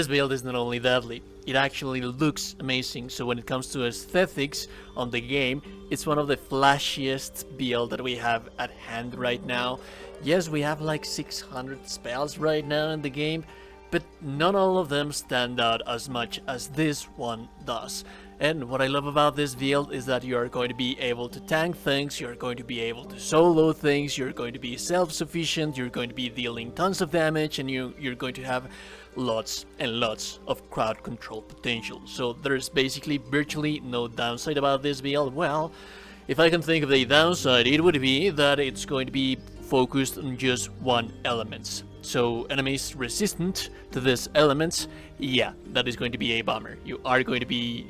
this build is not only deadly, it actually looks amazing. So when it comes to aesthetics on the game, it's one of the flashiest build that we have at hand right now. Yes, we have like 600 spells right now in the game, but not all of them stand out as much as this one does. And what I love about this build is that you are going to be able to tank things, you're going to be able to solo things, you're going to be self-sufficient, you're going to be dealing tons of damage, and you're going to have lots and lots of crowd control potential. So there's basically virtually no downside about this build. Well, if I can think of a downside, it would be that it's going to be focused on just one element. So enemies resistant to these elements, yeah, that is going to be a bummer. You are going to be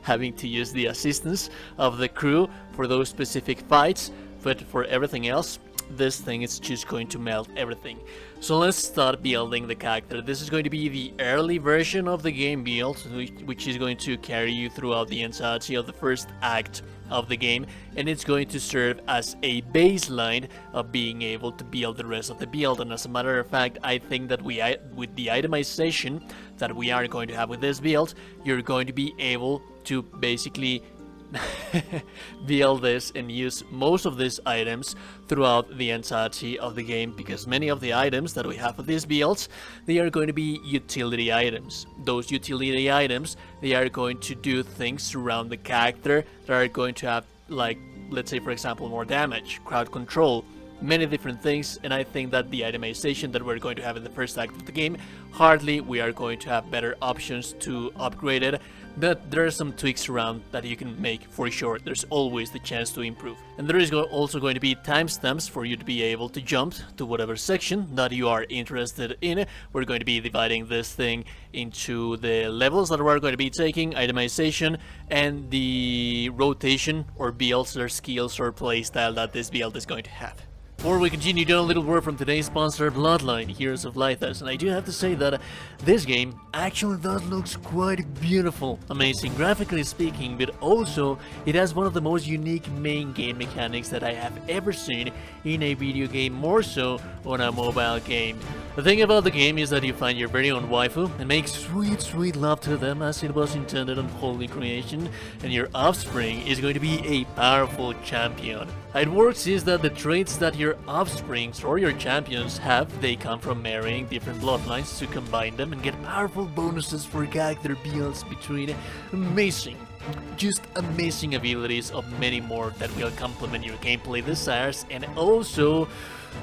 having to use the assistance of the crew for those specific fights, but for everything else, this thing is just going to melt everything. So let's start building the character. This is going to be the early version of the game build, which is going to carry you throughout the entirety of the first act of the game, and it's going to serve as a baseline of being able to build the rest of the build. And as a matter of fact, I think that with the itemization that we are going to have with this build, you're going to be able to basically build this and use most of these items throughout the entirety of the game, because many of the items that we have for these builds, they are going to be utility items. Those utility items, they are going to do things around the character that are going to have, like, let's say for example, more damage, crowd control, many different things. And I think that the itemization that we're going to have in the first act of the game, hardly we are going to have better options to upgrade it, but there are some tweaks around that you can make for sure. There's always the chance to improve. And there is also going to be timestamps for you to be able to jump to whatever section that you are interested in. We're going to be dividing this thing into the levels that we're going to be taking, itemization, and the rotation or builds or skills or playstyle that this build is going to have. Before we continue, down a little word from today's sponsor, Bloodline, Heroes of Lythas, and I do have to say that this game actually does look quite beautiful, amazing graphically speaking, but also it has one of the most unique main game mechanics that I have ever seen in a video game, more so on a mobile game. The thing about the game is that you find your very own waifu and make sweet love to them as it was intended on Holy Creation, and your offspring is going to be a powerful champion. How it works is that the traits that your offsprings or your champions have, they come from marrying different bloodlines to combine them and get powerful bonuses for character builds between amazing, just amazing abilities of many more that will complement your gameplay desires. And also,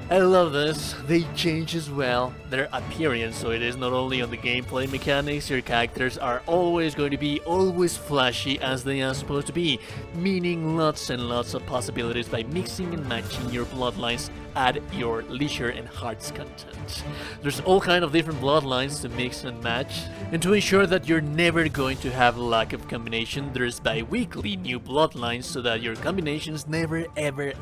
I love this, they change as well their appearance, so it is not only on the gameplay mechanics, your characters are always going to be always flashy as they are supposed to be, meaning lots and lots of possibilities by mixing and matching your bloodlines at your leisure and heart's content. There's all kind of different bloodlines to mix and match, and to ensure that you're never going to have lack of combination, there's bi-weekly new bloodlines so that your combinations never ever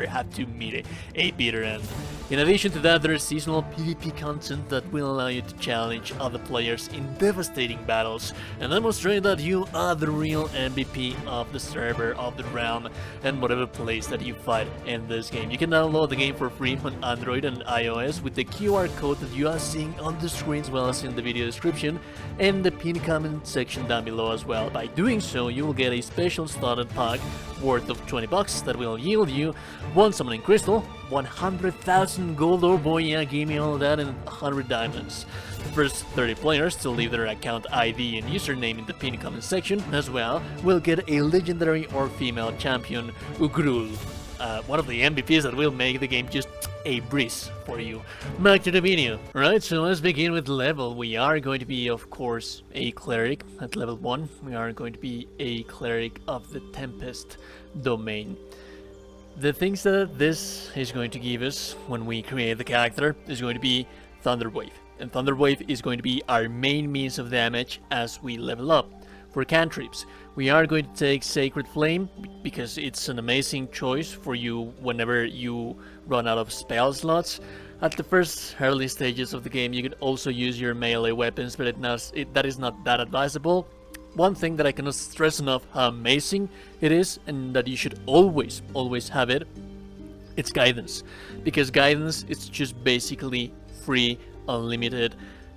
have to meet a bitter end. In addition to that, there is seasonal PvP content that will allow you to challenge other players in devastating battles and demonstrate that you are the real MVP of the server, of the realm, and whatever place that you fight in this game. You can download the game for free on Android and iOS with the QR code that you are seeing on the screen, as well as in the video description and the pinned comment section down below as well. By doing so, you will get a special starter pack worth of 20 bucks that will yield you one summoning crystal, 100,000 gold, oh boy, yeah, give me all of that, and 100 diamonds. The first 30 players to leave their account ID and username in the pinned comment section as well will get a legendary or female champion, Ugrul, one of the MVPs that will make the game just a breeze for you. Back to the video. Right, so let's begin with level. We are going to be, of course, a cleric at level 1. We are going to be a cleric of the Tempest domain. The things that this is going to give us when we create the character is going to be Thunder Wave. And Thunder Wave is going to be our main means of damage as we level up. For cantrips, we are going to take Sacred Flame because it's an amazing choice for you whenever you run out of spell slots. At the first early stages of the game, you could also use your melee weapons, but that is not that advisable. One thing that I cannot stress enough how amazing it is, and that you should always have it, it's guidance. Because guidance is just basically free, unlimited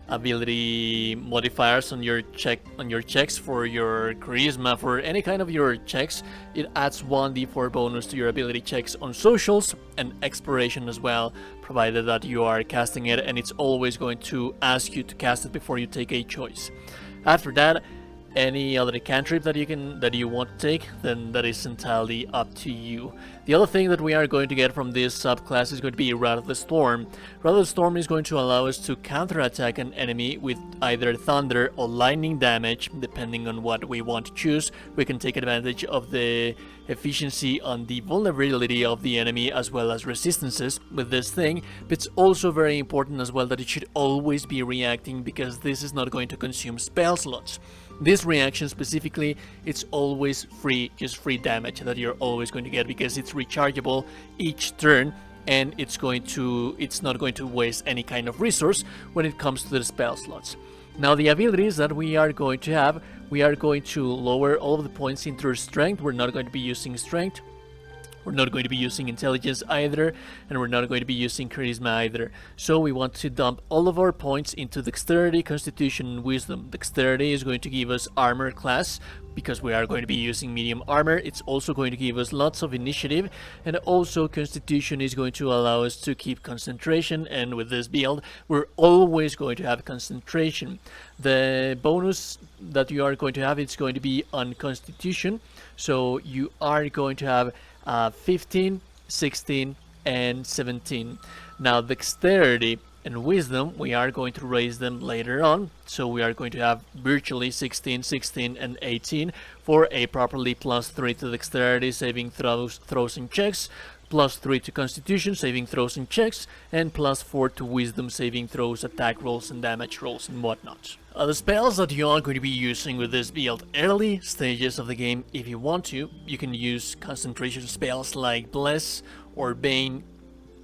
ability modifiers on your checks, for your charisma, for any kind of your checks. It adds 1d4 bonus to your ability checks on socials and exploration as well, provided that you are casting it, and it's always going to ask you to cast it before you take a choice. After that, any other cantrip that you want to take, then that is entirely up to you. The other thing that we are going to get from this subclass is going to be Wrath of the Storm. Wrath of the Storm is going to allow us to counterattack an enemy with either thunder or lightning damage, depending on what we want to choose. We can take advantage of the efficiency on the vulnerability of the enemy as well as resistances with this thing, but it's also very important as well that it should always be reacting, because this is not going to consume spell slots. This reaction specifically, it's always free, just free damage that you're always going to get, because it's rechargeable each turn, and it's not going to waste any kind of resource when it comes to the spell slots. Now the abilities that we are going to have, we are going to lower all of the points into strength. We're not going to be using strength. We're not going to be using intelligence either, and we're not going to be using charisma either. So we want to dump all of our points into dexterity, constitution, and wisdom. Dexterity is going to give us armor class, because we are going to be using medium armor. It's also going to give us lots of initiative, and also constitution is going to allow us to keep concentration, and with this build we're always going to have concentration. The bonus that you are going to have, it's going to be on constitution, so you are going to have 15, 16, and 17. Now dexterity and wisdom, we are going to raise them later on, so we are going to have virtually 16, 16, and 18 for a properly +3 to dexterity saving throws and checks, +3 to constitution saving throws and checks, and +4 to wisdom saving throws, attack rolls, and damage rolls, and whatnot. The spells that you are going to be using with this build, early stages of the game, if you want to, you can use concentration spells like Bless or Bane.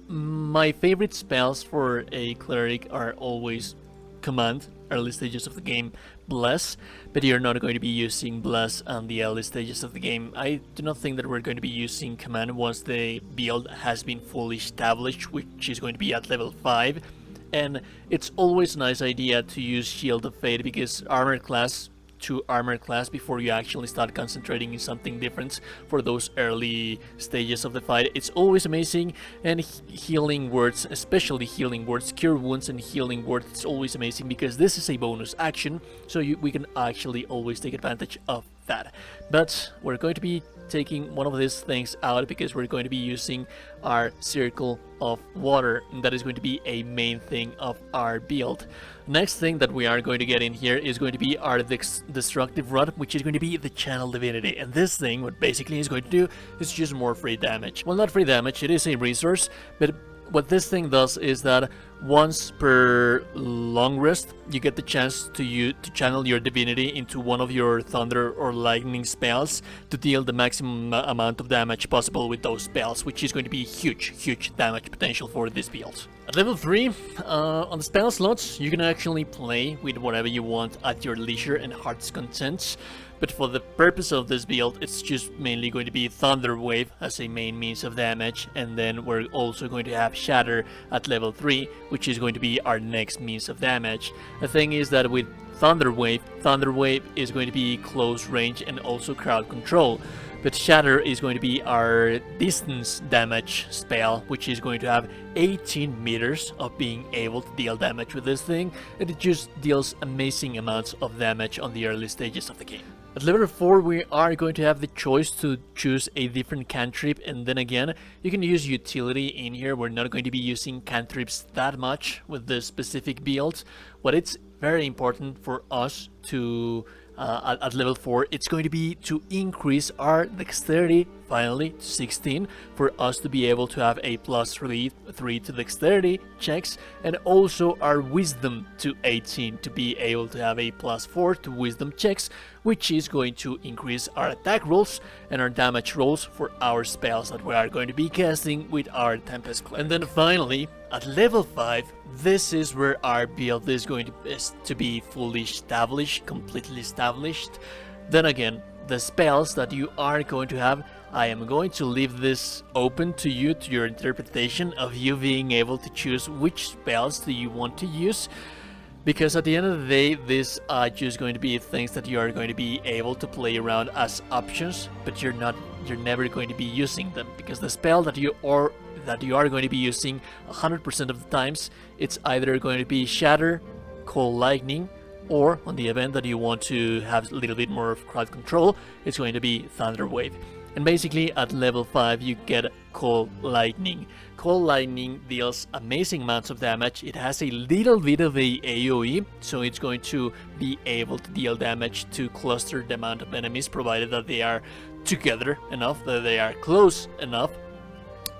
My favorite spells for a cleric are always Command, early stages of the game, Bless, but you're not going to be using Bless on the early stages of the game. I do not think that we're going to be using Command once the build has been fully established, which is going to be at level 5. And it's always a nice idea to use Shield of Fate, because armor class to armor class before you actually start concentrating in something different for those early stages of the fight, it's always amazing. And healing words, especially healing words, cure wounds and healing words, it's always amazing, because this is a bonus action, so we can actually always take advantage of that. But we're going to be taking one of these things out, because we're going to be using our circle of water, and that is going to be a main thing of our build. Next thing that we are going to get in here is going to be our destructive rod, which is going to be the channel divinity. And this thing, what basically is going to do is just more free damage. Well, not free damage, it is a resource, but what this thing does is that once per long rest, you get the chance to channel your divinity into one of your thunder or lightning spells to deal the maximum amount of damage possible with those spells, which is going to be huge damage potential for this build. At level 3, on the spell slots, you can actually play with whatever you want at your leisure and heart's content. But for the purpose of this build, it's just mainly going to be Thunder Wave as a main means of damage, and then we're also going to have Shatter at level 3, which is going to be our next means of damage. The thing is that with Thunder Wave is going to be close range and also crowd control. But Shatter is going to be our distance damage spell, which is going to have 18 meters of being able to deal damage with this thing, and it just deals amazing amounts of damage on the early stages of the game. At level 4, we are going to have the choice to choose a different cantrip, and then again, you can use utility in here. We're not going to be using cantrips that much with this specific build. What it's very important for us to at level 4, it's going to be to increase our dexterity finally to 16 for us to be able to have a +3 to dexterity checks, and also our wisdom to 18 to be able to have a +4 to wisdom checks, which is going to increase our attack rolls and our damage rolls for our spells that we are going to be casting with our Tempest. And then finally, at level 5, this is where our build is going to be fully established, completely established. Then again, the spells that you are going to have, I am going to leave this open to you, to your interpretation of you being able to choose which spells do you want to use. Because at the end of the day, these are just going to be things that you are going to be able to play around as options, but you're never going to be using them, because the spell that you are going to be using 100% of the times, it's either going to be Shatter, Cold Lightning, or on the event that you want to have a little bit more of crowd control, it's going to be Thunder Wave. And basically at level 5 you get Cold Lightning. Cold Lightning deals amazing amounts of damage. It has a little bit of a AoE, so it's going to be able to deal damage to cluster the amount of enemies, provided that they are together enough, that they are close enough.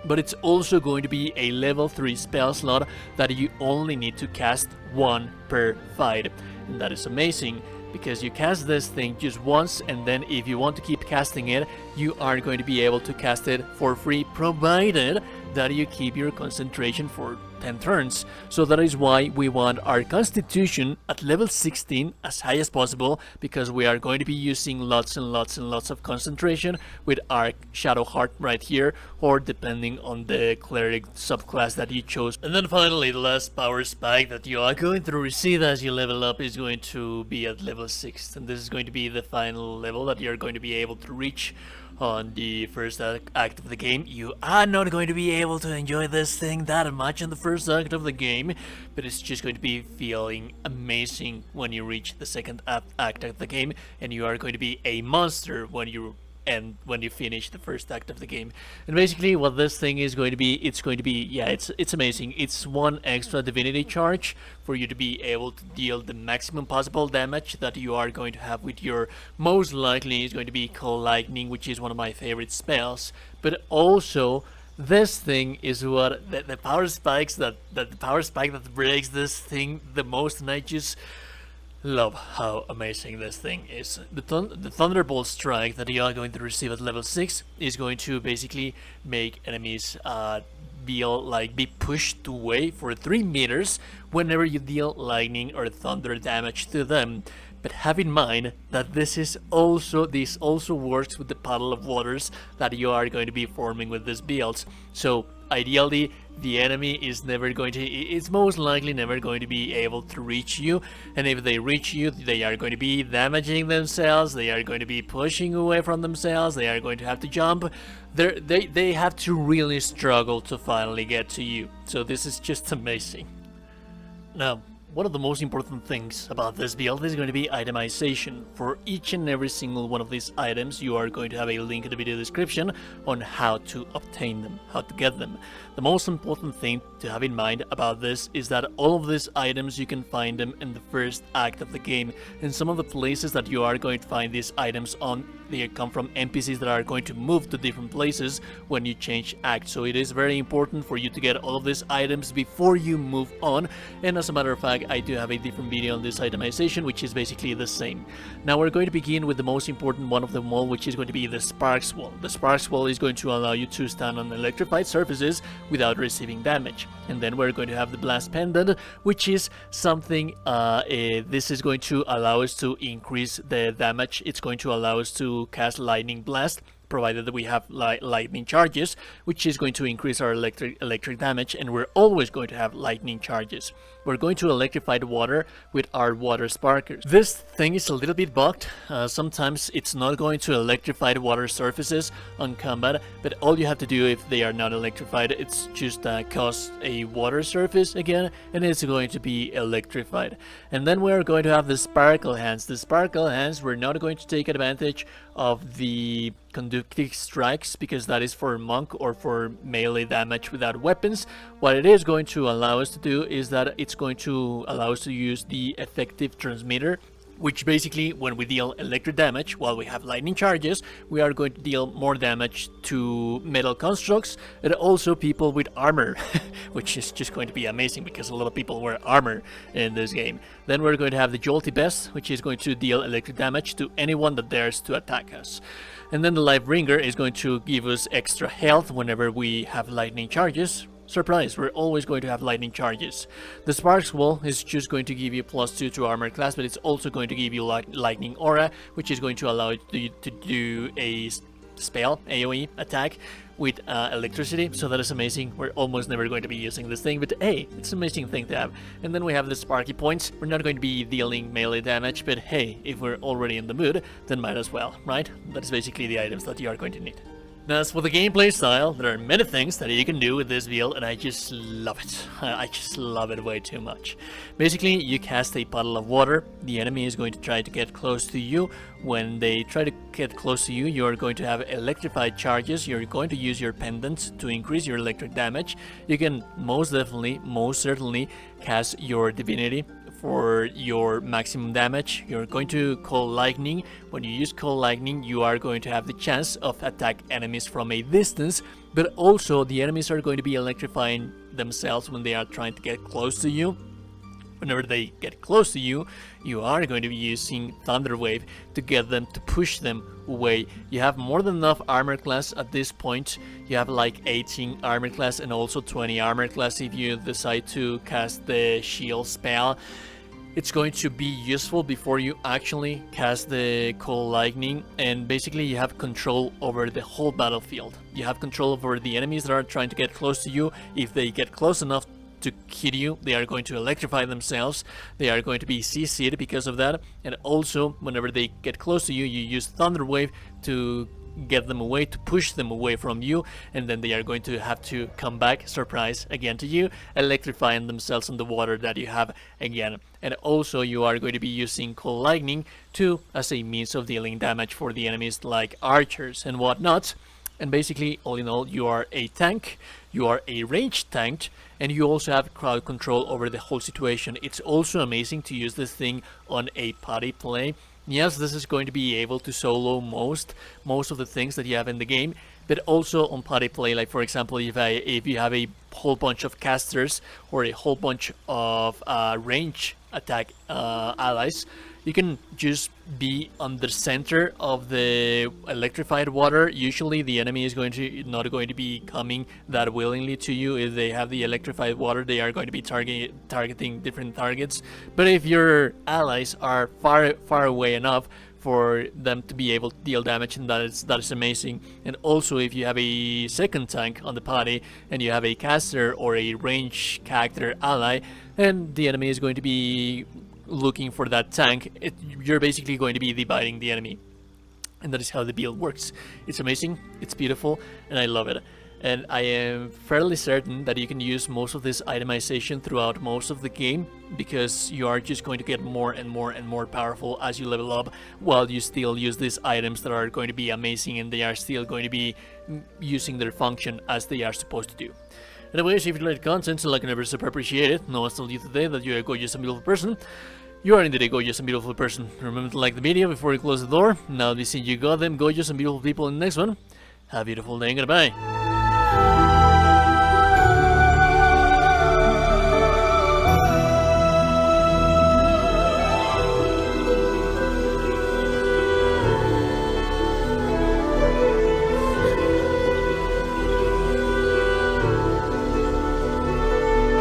But it's also going to be a level 3 spell slot that you only need to cast one per fight. And that is amazing, because you cast this thing just once, and then if you want to keep casting it, you are going to be able to cast it for free, provided that you keep your concentration for 10 turns. So that is why we want our Constitution at level 16 as high as possible, because we are going to be using lots and lots and lots of concentration with our Shadow Heart right here, or depending on the Cleric subclass that you chose. And then finally, the last power spike that you are going to receive as you level up is going to be at level 6, and this is going to be the final level that you're going to be able to reach on the first act of the game. You are not going to be able to enjoy this thing that much in the first act of the game, but it's just going to be feeling amazing when you reach the second act of the game, and you are going to be a monster when you finish the first act of the game. And basically what this thing is going to be, it's amazing. It's one extra divinity charge for you to be able to deal the maximum possible damage that you are going to have with your, most likely is going to be Cold Lightning, which is one of my favorite spells. But also this thing is what the power spikes that the power spike that breaks this thing the most, and I just love how amazing this thing is. The Thunderbolt Strike that you are going to receive at level 6 is going to basically make enemies be pushed away for 3 meters whenever you deal lightning or thunder damage to them. But have in mind that this also works with the puddle of waters that you are going to be forming with this build. So ideally, the enemy is it's most likely never going to be able to reach you, and if they reach you, they are going to be damaging themselves, they are going to be pushing away from themselves, they are going to have to jump. They have to really struggle to finally get to you. So this is just amazing. Now, one of the most important things about this build is going to be itemization. For each and every single one of these items, you are going to have a link in the video description on how to obtain them, how to get them. The most important thing to have in mind about this is that all of these items, you can find them in the first act of the game. And some of the places that you are going to find these items on, they come from NPCs that are going to move to different places when you change act. So it is very important for you to get all of these items before you move on. And as a matter of fact, I do have a different video on this itemization, which is basically the same. Now we're going to begin with the most important one of them all, which is going to be the Sparks Wall. The Sparks Wall is going to allow you to stand on electrified surfaces without receiving damage. And then we're going to have the Blast Pendant, which is something, this is going to allow us to increase the damage. It's going to allow us to cast Lightning Blast, provided that we have lightning charges, which is going to increase our electric damage, and we're always going to have lightning charges. We're going to electrify the water with our water sparkers. This thing is a little bit bugged. Sometimes it's not going to electrify the water surfaces on combat, but all you have to do if they are not electrified, it's just cause a water surface again, and it's going to be electrified. And then we're going to have the Sparkle Hands. The Sparkle Hands, we're not going to take advantage of the conductive strikes, because that is for monk or for melee damage without weapons. What it is going to allow us to do is that it's going to allow us to use the effective transmitter, which basically, when we deal electric damage while we have lightning charges, we are going to deal more damage to metal constructs and also people with armor, which is just going to be amazing because a lot of people wear armor in this game. Then we're going to have the Jolty Best, which is going to deal electric damage to anyone that dares to attack us. And then the Life Bringer is going to give us extra health whenever we have lightning charges. Surprise, we're always going to have lightning charges. The Sparks Wall is just going to give you +2 to armor class, but it's also going to give you lightning aura, which is going to allow you to do a spell, AoE attack with electricity, so that is amazing. We're almost never going to be using this thing, but hey, it's an amazing thing to have. And then we have the Sparky Points. We're not going to be dealing melee damage, but hey, if we're already in the mood, then might as well, right? That is basically the items that you are going to need. Now, as for the gameplay style, there are many things that you can do with this build, and I just love it. I just love it way too much. Basically, you cast a puddle of water. The enemy is going to try to get close to you. When they try to get close to you, you are going to have electrified charges. You're going to use your pendants to increase your electric damage. You can most certainly cast your divinity for your maximum damage. You're going to call lightning. When you use call lightning, you are going to have the chance of attack enemies from a distance, but also the enemies are going to be electrifying themselves when they are trying to get close to you. Whenever they get close to you, you are going to be using Thunder Wave to get them, to push them away. You have more than enough armor class at this point. You have like 18 armor class and also 20 armor class if you decide to cast the shield spell. It's going to be useful before you actually cast the Cold Lightning, and basically you have control over the whole battlefield. You have control over the enemies that are trying to get close to you. If they get close enough to hit you, they are going to electrify themselves. They are going to be CC'd because of that, and also whenever they get close to you, you use Thunder Wave to get them away, to push them away from you, and then they are going to have to come back, surprise, again to you, electrifying themselves in the water that you have again. And also you are going to be using Cold Lightning as a means of dealing damage for the enemies like archers and whatnot. And basically, all in all, you are a tank, you are a ranged tank, and you also have crowd control over the whole situation. It's also amazing to use this thing on a party play. Yes, this is going to be able to solo most of the things that you have in the game, but also on party play, like for example, if you have a whole bunch of casters or a whole bunch of range attack allies, you can just be on the center of the electrified water. Usually the enemy is not going to be coming that willingly to you. If they have the electrified water, they are going to be targeting different targets. But if your allies are far away enough for them to be able to deal damage, and that is amazing. And also if you have a second tank on the party and you have a caster or a range character ally, and the enemy is going to be looking for that tank, you're basically going to be dividing the enemy, and that is how the build works. It's amazing, it's beautiful, and I love it. And I am fairly certain that you can use most of this itemization throughout most of the game, because you are just going to get more and more powerful as you level up, while you still use these items that are going to be amazing, and they are still going to be using their function as they are supposed to do. Anyways, if you like content, so like and never super appreciate it. Know what's told you today that you're a gorgeous and beautiful person. You are indeed a gorgeous and beautiful person. Remember to like the video before you close the door. Now I'll be seeing you goddamn gorgeous and beautiful people in the next one. Have a beautiful day and goodbye.